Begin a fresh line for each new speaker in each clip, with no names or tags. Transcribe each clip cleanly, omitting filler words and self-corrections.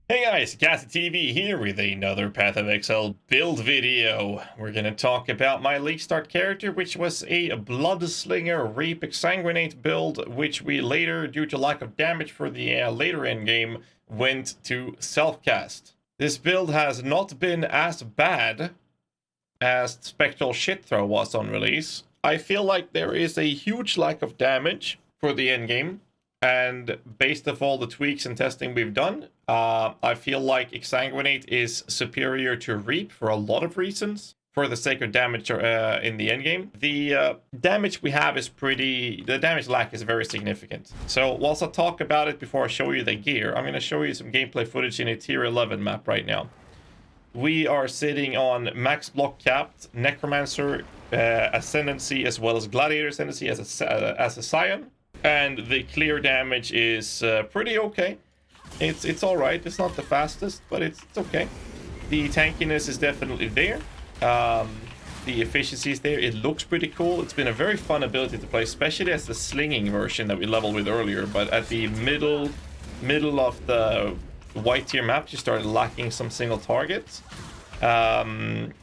Hey guys, GHAZZY TV here with another Path of Exile build video. We're gonna talk about my league start character, which was a Bloodslinger Reap Exsanguinate build, which we later, due to lack of damage for the later end game, went to self-cast. This build has not been as bad as Spectral Shit Throw was on release. I feel like there is a huge lack of damage for the end game. And based off all the tweaks and testing we've done, I feel like Exsanguinate is superior to Reap for a lot of reasons. For the sake of damage in the endgame, the damage we have is the damage lack is very significant. So whilst I talk about it before I show you the gear, I'm going to show you some gameplay footage in a tier 11 map right now. We are sitting on max block capped Necromancer Ascendancy as well as Gladiator Ascendancy as a Scion. And the clear damage is pretty okay. It's all right. It's not the fastest, but it's okay. The tankiness is definitely there. The efficiency is there. It looks pretty cool. It's been a very fun ability to play, especially as the slinging version that we leveled with earlier. But at the middle of the white tier map, you started lacking some single targets. And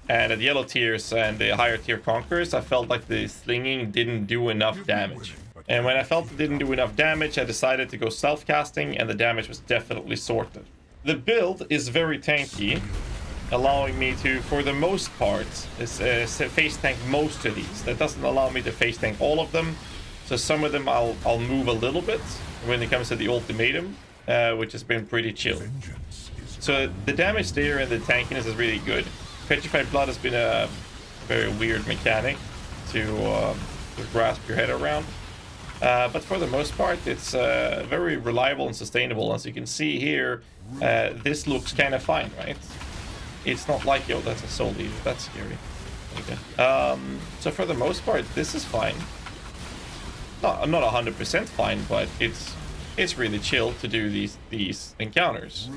at the yellow tiers and the higher tier conquerors, I felt like the slinging didn't do enough damage. And when I felt it didn't do enough damage, I decided to go self-casting, and the damage was definitely sorted. The build is very tanky, allowing me to, for the most part, face tank most of these. That doesn't allow me to face tank all of them, so some of them I'll move a little bit when it comes to the Ultimatum, which has been pretty chill. So the damage there and the tankiness is really good. Petrified Blood has been a very weird mechanic to grasp your head around. But for the most part, it's very reliable and sustainable. As you can see here, this looks kind of fine, right? It's not like, yo, that's a soul leader. That's scary. Okay. So for the most part, this is fine. No, I'm not 100% fine, but it's really chill to do these encounters.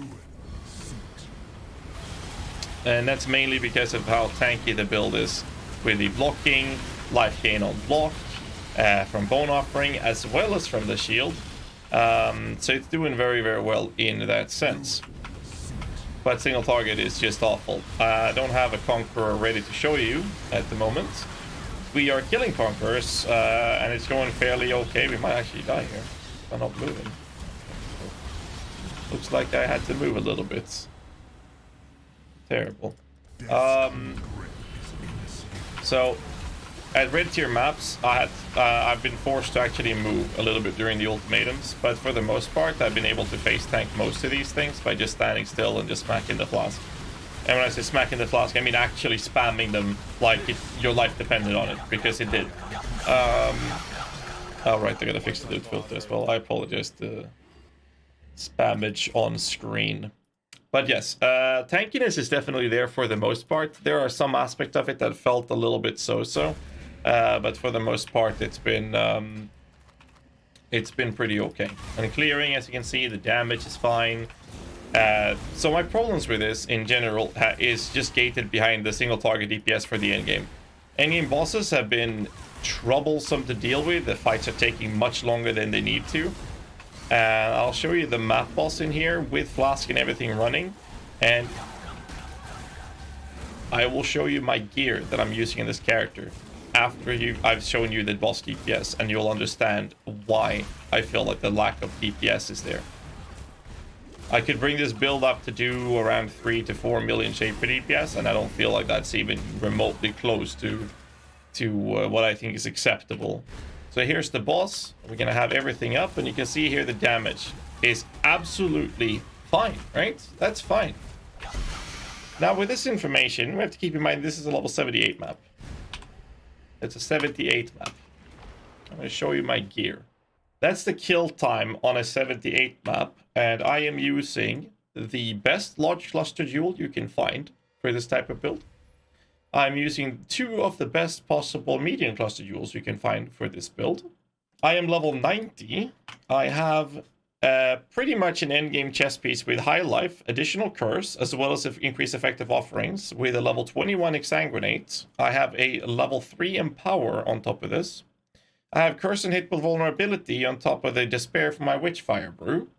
And that's mainly because of how tanky the build is with the blocking, life gain on block, from Bone Offering as well as from the shield. So it's doing very, very well in that sense. But single target is just awful. I don't have a Conqueror ready to show you at the moment. We are killing Conquerors, and it's going fairly okay. We might actually die here if I'm not moving. Looks like I had to move a little bit. Terrible. So at red tier maps, I've been forced to actually move a little bit during the ultimatums, but for the most part, I've been able to face tank most of these things by just standing still and just smacking the flask. And when I say smacking the flask, I mean actually spamming them like your life depended on it, because it did. Oh right, they're gonna fix the loot filter as well. I apologize to spammage on screen. But yes, tankiness is definitely there for the most part. There are some aspects of it that felt a little bit so-so. But for the most part, it's been pretty okay. And clearing, as you can see, the damage is fine. So my problems with this in general is just gated behind the single target DPS for the endgame. Endgame bosses have been troublesome to deal with. The fights are taking much longer than they need to. I'll show you the map boss in here with flask and everything running. And I will show you my gear that I'm using in this character after I've shown you the boss DPS, and you'll understand why I feel like the lack of DPS is there. I could bring this build up to do around 3 to 4 million shape per DPS, and I don't feel like that's even remotely close to what I think is acceptable. So here's the boss. We're gonna have everything up, and you can see here the damage is absolutely fine, right? That's fine. Now with this information, we have to keep in mind this is a level 78 map. It's a 78 map. I'm going to show you my gear. That's the kill time on a 78 map, and I am using the best large cluster jewel you can find for this type of build. I'm using 2 of the best possible medium cluster jewels you can find for this build. I am level 90. I have pretty much an endgame chess piece with high life, additional curse, as well as increased effective offerings with a level 21 Exsanguinate. I have a level 3 empower on top of this. I have curse and hit with vulnerability on top of the despair from my Witchfire brew.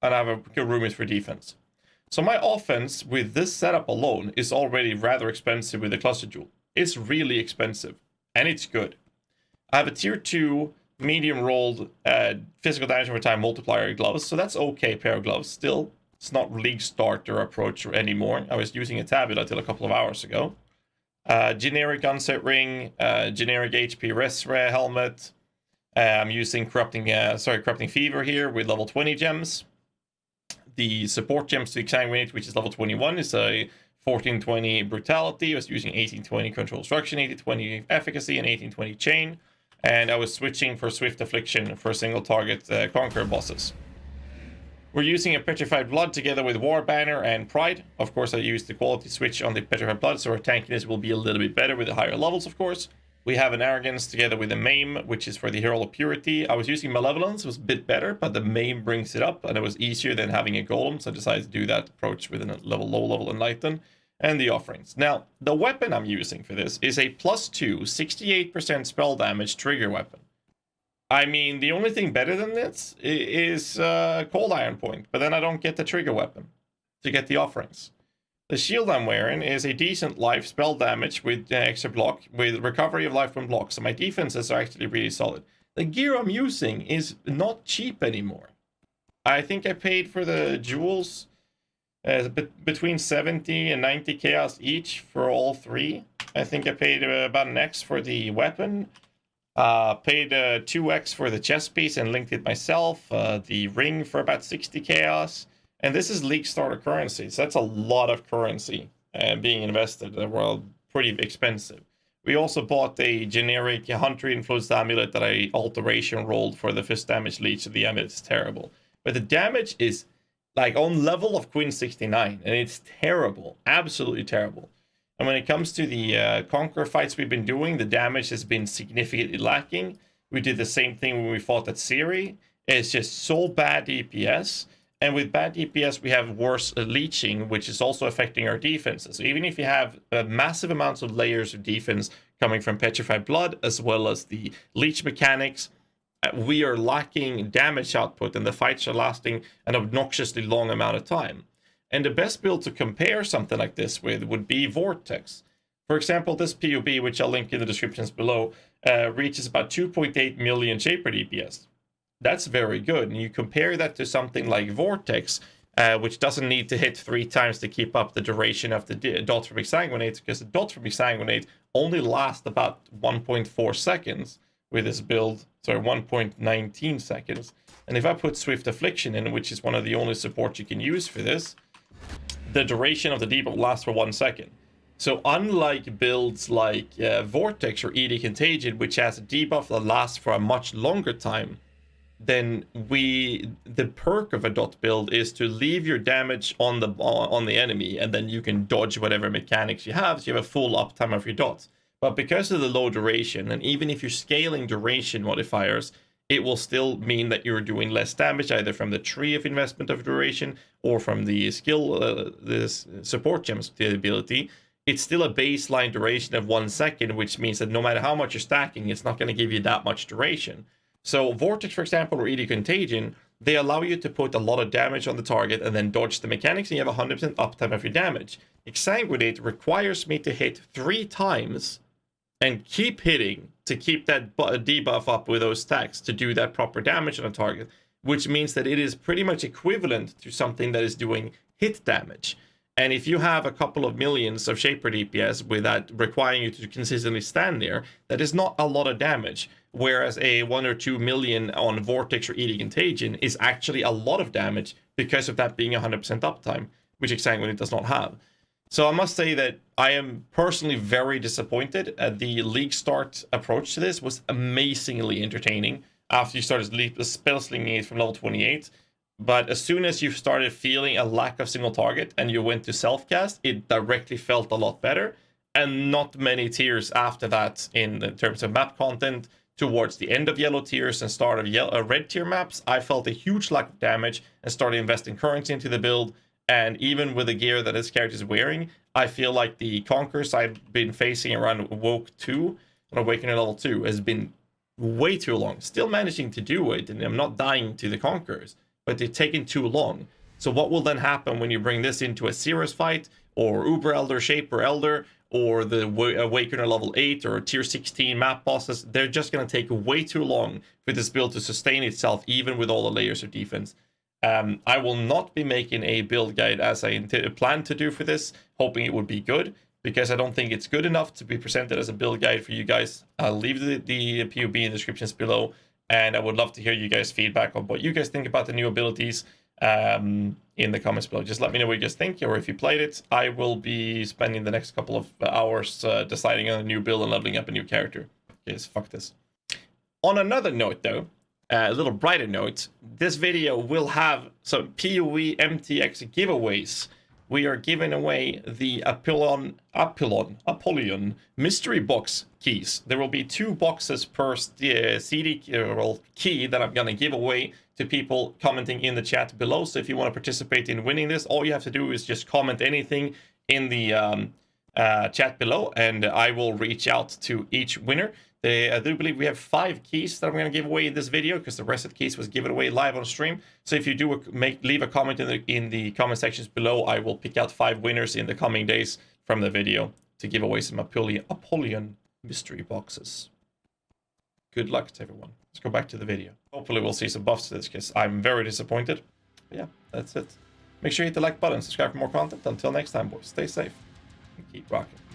and I have a good room for defense. So my offense with this setup alone is already rather expensive with the cluster jewel. It's really expensive, and it's good. I have a tier 2 medium rolled physical damage over time multiplier gloves, so that's okay pair of gloves. Still, it's not league starter approach anymore. I was using a tabula till a couple of hours ago. Generic unset ring, generic HP res helmet. I'm using corrupting fever here with level 20 gems. The support gems to Exsanguinate, which is level 21, is a 1420 brutality. I was using 1820 control destruction, 1820 efficacy, and 1820 chain. And I was switching for swift affliction for single target conquer bosses. We're using a Petrified Blood together with War Banner and Pride. Of course, I used the quality switch on the Petrified Blood, so our tankiness will be a little bit better with the higher levels, of course. We have an Arrogance together with a Maim, which is for the Herald of Purity. I was using Malevolence, it was a bit better, but the Maim brings it up, and it was easier than having a Golem, so I decided to do that approach with a low-level Enlighten. And the offerings. Now, the weapon I'm using for this is a +2, 68% spell damage trigger weapon. I mean, the only thing better than this is Cold Iron Point, but then I don't get the trigger weapon to get the offerings. The shield I'm wearing is a decent life spell damage with extra block, with recovery of life from block, so my defenses are actually really solid. The gear I'm using is not cheap anymore. I think I paid for the jewels between 70 and 90 chaos each for all three. I think I paid about an X for the weapon. Paid 2x for the chest piece and linked it myself. The ring for about 60 chaos. And this is league starter currency, so that's a lot of currency being invested. Well, pretty expensive. We also bought a generic Hunter influenced amulet that I alteration rolled for the fist damage leech, so the amulet is terrible. But the damage is like on level of Queen 69, and it's terrible, absolutely terrible. And when it comes to the Conqueror fights we've been doing, the damage has been significantly lacking. We did the same thing when we fought at Siri. It's just so bad DPS. And with bad DPS, we have worse leeching, which is also affecting our defenses. So even if you have massive amounts of layers of defense coming from Petrified Blood, as well as the leech mechanics, we are lacking damage output, and the fights are lasting an obnoxiously long amount of time. And the best build to compare something like this with would be Vortex. For example, this POB, which I'll link in the descriptions below, reaches about 2.8 million Shaper DPS. That's very good. And you compare that to something like Vortex, which doesn't need to hit 3 times to keep up the duration of the dot from Exsanguinate, because the dot from Exsanguinate only lasts about 1.4 seconds with this build, sorry, 1.19 seconds. And if I put Swift Affliction in, which is one of the only supports you can use for this, the duration of the debuff lasts for 1 second. So unlike builds like Vortex or ED Contagion, which has a debuff that lasts for a much longer time, then the perk of a dot build is to leave your damage on the enemy, and then you can dodge whatever mechanics you have, so you have a full uptime of your dots. But because of the low duration, and even if you're scaling duration modifiers, it will still mean that you're doing less damage, either from the tree of investment of duration or from the skill, the support gems ability. It's still a baseline duration of 1 second, which means that no matter how much you're stacking, it's not going to give you that much duration. So Vortex, for example, or ED Contagion, they allow you to put a lot of damage on the target and then dodge the mechanics, and you have 100% uptime of your damage. Exsanguinate requires me to hit 3 times and keep hitting to keep that debuff up with those stacks to do that proper damage on a target, which means that it is pretty much equivalent to something that is doing hit damage. And if you have a couple of millions of Shaper DPS with that requiring you to consistently stand there, that is not a lot of damage. Whereas a 1 or 2 million on Vortex or ED Contagion is actually a lot of damage because of that being 100% uptime, which Exsanguinate does not have. So I must say that I am personally very disappointed. The league start approach to this was amazingly entertaining after you started spell slinging it from level 28. But as soon as you started feeling a lack of single target and you went to self-cast, it directly felt a lot better. And not many tiers after that in terms of map content. Towards the end of yellow tiers and start of red tier maps, I felt a huge lack of damage and started investing currency into the build. And even with the gear that this character is wearing, I feel like the Conquerors I've been facing around Woke 2, or Awakener level 2, has been way too long. Still managing to do it, and I'm not dying to the Conquerors. but they're taking too long. So what will then happen when you bring this into a Cirrus fight, or Uber Elder, Shaper Elder, or the Awakener level 8 or tier 16 map bosses? They're just going to take way too long for this build to sustain itself, even with all the layers of defense. I will not be making a build guide as I planned to do for this, hoping it would be good, because I don't think it's good enough to be presented as a build guide for you guys. I'll leave the POB in the descriptions below, and I would love to hear you guys' feedback on what you guys think about the new abilities in the comments below. Just let me know what you guys think, or if you played it. I will be spending the next couple of hours deciding on a new build and leveling up a new character. Yes, fuck this. On another note, though, a little brighter note, this video will have some PoE MTX giveaways. We are giving away the Apollyon mystery box keys. There will be 2 boxes per CD key that I'm going to give away to people commenting in the chat below. So if you want to participate in winning this, all you have to do is just comment anything in the chat below, and I will reach out to each winner. I do believe we have 5 keys that I'm going to give away in this video, because the rest of the keys was given away live on stream. So if you do leave a comment in the comment sections below, I will pick out 5 winners in the coming days from the video to give away some Apollyon mystery boxes. Good luck to everyone. Let's go back to the video. Hopefully we'll see some buffs to this, because I'm very disappointed. But yeah, that's it. Make sure you hit the like button, subscribe for more content. Until next time, boys, stay safe and keep rocking.